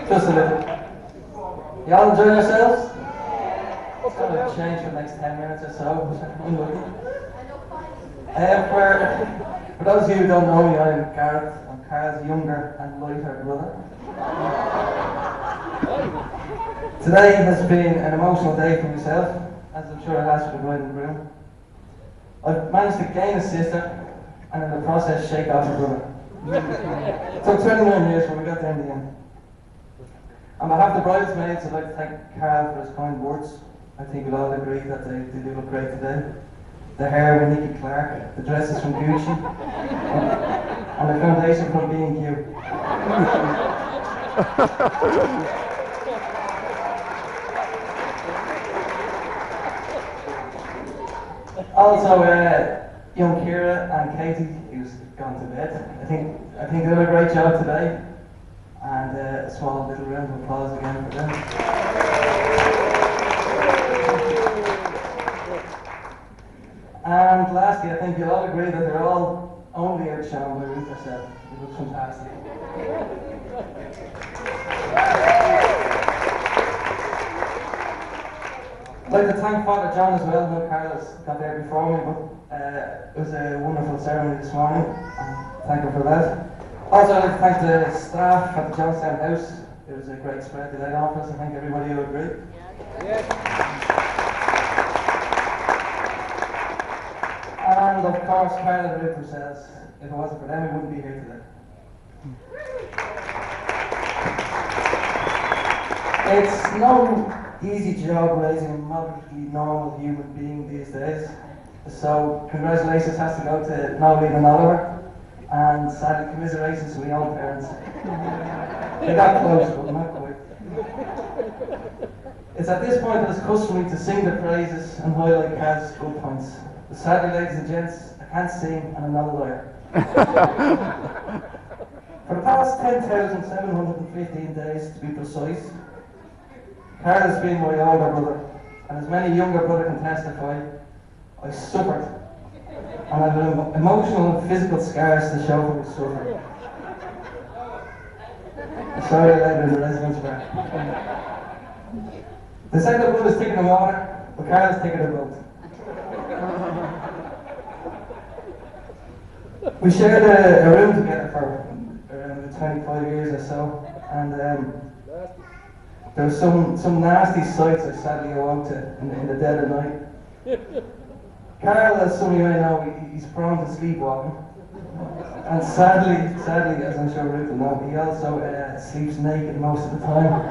Just a little. You all enjoying yourselves? It's going to change for the next 10 minutes or so. Unlucky. For those of you who don't know me, I'm Gareth. I'm Karl's younger and lighter brother. Today has been an emotional day for myself, as I'm sure it has for the bride in the room. I've managed to gain a sister, and in the process shake off a brother. It took 29 years, but we got there in the end. On behalf of the bridesmaids, I'd like to thank Karl for his kind words. I think we'll all agree that they do look great today. The hair from Nicky Clark, the dresses from Gucci, and the foundation from B&Q. Also, young Kira and Katie, who's gone to bed. I think they did a great job today, and a small little round of applause again for them. And lastly, I think you'll all agree that they're all only outshone by Ruth herself. It looks fantastic. I'd like to thank Father John as well. No, Carlos got there before me, but it was a wonderful ceremony this morning, and thank him for that. Also, I'd like to thank the staff at the Johnstown House. It was a great spread today off us. I think everybody will agree. Yeah. And of course, Karl and Ruth themselves. If it wasn't for them, we wouldn't be here today. It's no easy job raising a moderately normal human being these days. So congratulations has to go to Nolly and Oliver, and sadly commiserations to my own parents. They got close, but not quite. It's at this point that it's customary to sing the praises and highlight Karl's good points. But sadly, ladies and gents, I can't sing and I'm not a lawyer. For the past 10,715 days, to be precise, Karl has been my older brother, and as many younger brothers can testify, I suffered, and I have emotional and physical scars to show for my suffering. I'm sorry later in the residence bar. The second brother is taking the water, but Karl is taking the boat. We shared a room together for around 25 years or so, and there were some nasty sights I sadly awoke to in the dead of night. Karl, as some of you may know, he's prone to sleepwalking, and sadly, as I'm sure Ruth will know, he also sleeps naked most of the time.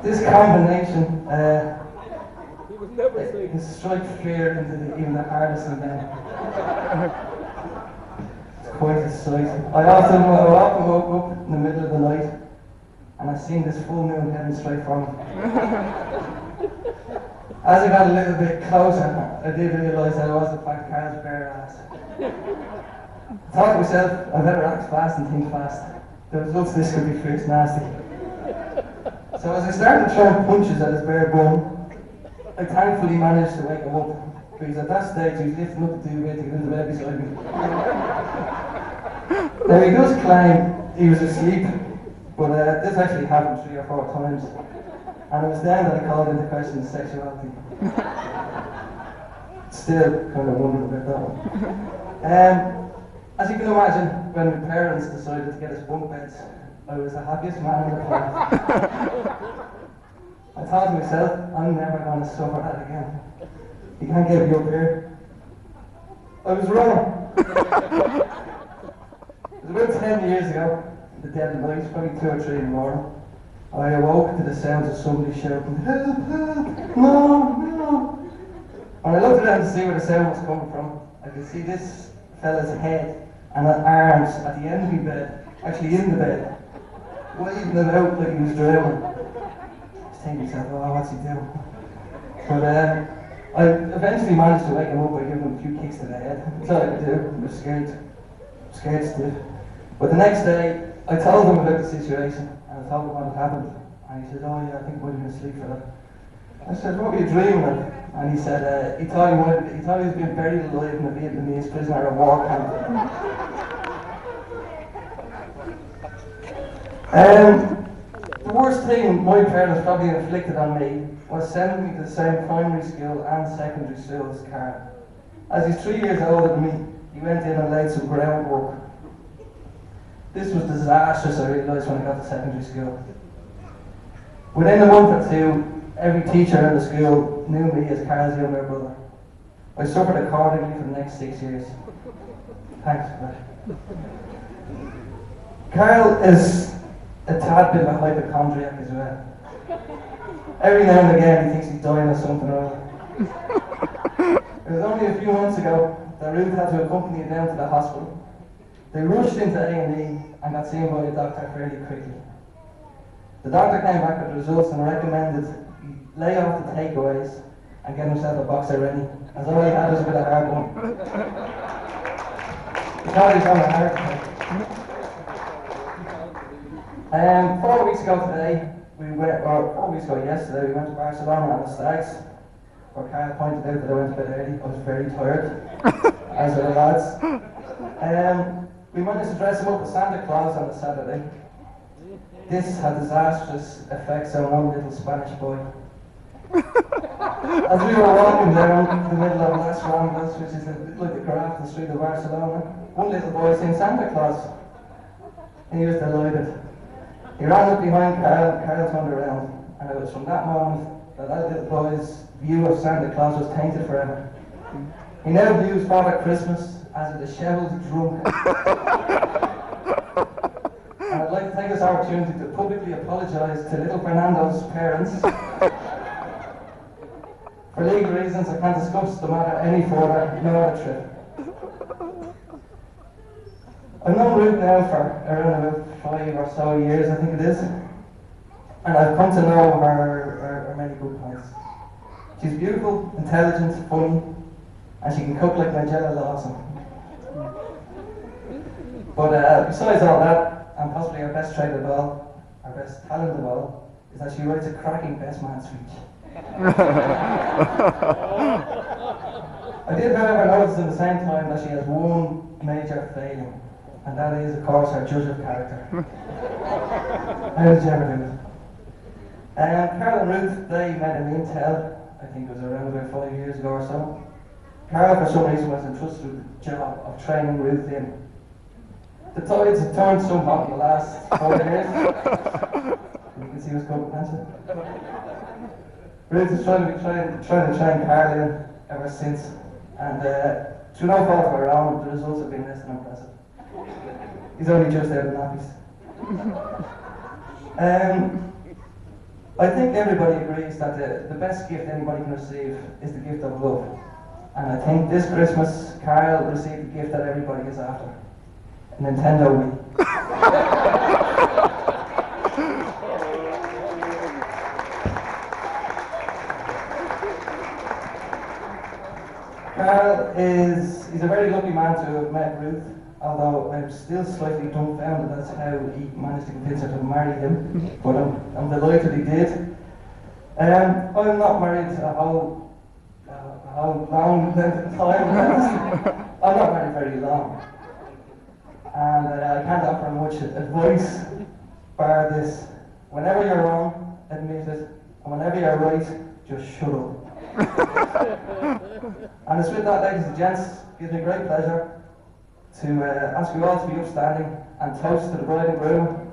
This combination can strike fear into even the hardest of men. It's quite a sight. I often woke up in the middle of the night, and I seen this full moon heading straight for me. As I got a little bit closer, I did realise that I was in fact Karl's bare ass. I thought to myself, I better act fast and think fast. The results of this could be fierce nasty. So as I started throwing punches at his bare bum, I thankfully managed to wake him up, because at that stage he was lifting up the duvet to get into bed beside me. Now he does claim he was asleep, but this actually happened 3 or 4 times, and it was then that I called into question his sexuality. Still kind of wondering about that one. As you can imagine, when my parents decided to get us bunk beds, I was the happiest man in the planet. I thought to myself, I'm never going to suffer that again. You can't get me up here. I was wrong. It was about 10 years ago, the dead of night, probably 2 or 3 in the morning. I awoke to the sounds of somebody shouting, "Help, help, no, no." When I looked around to see where the sound was coming from, I could see this fella's head and arms at the end of my bed, actually in the bed, waving it out like he was drowning. I was thinking to myself, oh, what's he doing? But I eventually managed to wake him up by giving him a few kicks to the head. That's all I could do. I was scared stiff. But the next day, I told him about the situation, and I told him what had happened. And he said, oh yeah, I think I might have been asleep for that. I said, what were you dreaming of? And he said, he thought he was being buried alive in a Vietnamese prisoner at a war camp. The worst thing my parents probably inflicted on me was sending me to the same primary school and secondary school as Karl. As he's 3 years older than me, he went in and laid some groundwork. This was disastrous, I realised when I got to secondary school. Within a month or two, every teacher in the school knew me as Karl's younger brother. I suffered accordingly for the next 6 years. Thanks for that. Karl is a tad bit of a hypochondriac as well. Every now and again he thinks he's dying of something or other. It was only a few months ago that Ruth had to accompany him down to the hospital. They rushed into A&E and got seen by a doctor fairly quickly. The doctor came back with the results and recommended he lay off the takeaways and get himself a box of Rennie, as all he had was a bit of heartburn. He thought he was on a heart attack. 4 weeks ago today, or 4 weeks ago yesterday, we went to Barcelona on the Stags, where Karl pointed out that I went to bed early. I was very tired, as were the lads. We managed to dress him up as Santa Claus on a Saturday. This had disastrous effects on one little Spanish boy. As we were walking down the middle of Las Ramblas, which is like the Grafton Street of Barcelona, one little boy seen Santa Claus, and he was delighted. He ran up behind Karl, Karl turned around, and it was from that moment that little boy's view of Santa Claus was tainted forever. He now views Father Christmas as a dishevelled drunk. And I'd like to take this opportunity to publicly apologise to little Fernando's parents. For legal reasons, I can't discuss the matter any further, nor the trip. I've known Ruth now for around about 5 or so years, I think it is. And I've come to know her many good points. She's beautiful, intelligent, funny, and she can cook like Nigella Lawson. But besides all that, and possibly our best trait of all, our best talent of all, is that she writes a cracking Best Man Speech. I did, however, notice at the same time that she has one major failing, and that is, of course, her judge of character. How did you ever do it? Karl and Ruth, they met in Intel, I think it was around about 5 years ago or so. Karl, for some reason, was entrusted with the job of training Ruth in. The tides have turned somewhat in the last 4 years. You can see what's going on. Ruth is trying to train Karl in ever since, and through no fault of her own, the results have been less than impressive. He's only just out of nappies. I think everybody agrees that the best gift anybody can receive is the gift of love. And I think this Christmas, Karl received the gift that everybody is after. A Nintendo Wii. Karl he's a very lucky man to have met Ruth, although I'm still slightly dumbfounded as how he managed to convince her to marry him, but I'm delighted he did. I'm not married a whole long length of time. I'm not married very long. And I can't offer much advice, bar this: whenever you're wrong, admit it, and whenever you're right, just shut up. And it's with that, ladies and gents, it gives me great pleasure to ask you all to be upstanding and toast to the bride and groom